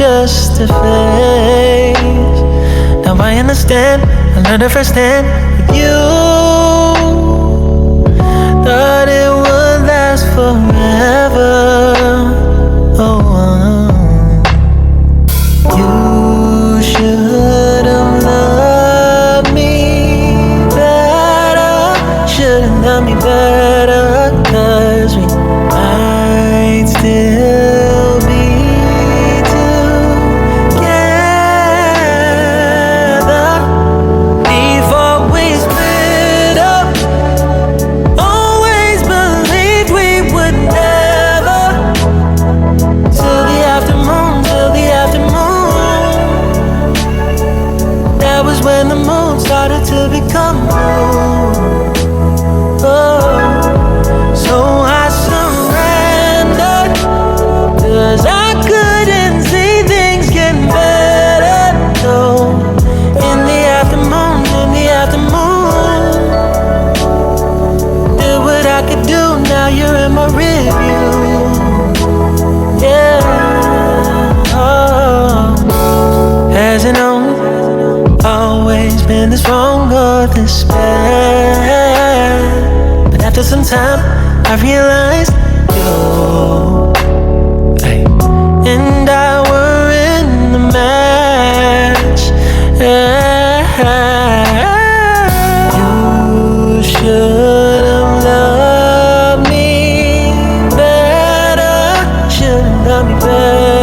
just a phase. Now I understand, I learned it firsthand with you. Thought it would last forever. Oh, you should have loved me better. Should have loved me better, 'cause we might still be together before we split up. Always believed we would never. Till the afternoon, till the afternoon. That was when the moon started to become blue. Oh, so I surrendered, 'cause I couldn't see things getting better. No, in the afternoon, in the afternoon. Did what I could do, now you're in my rear view. Yeah, oh. Hasn't always been this wrong or this bad, but after some time I realized you and I were in the match. You should have loved me better. Should have loved me better.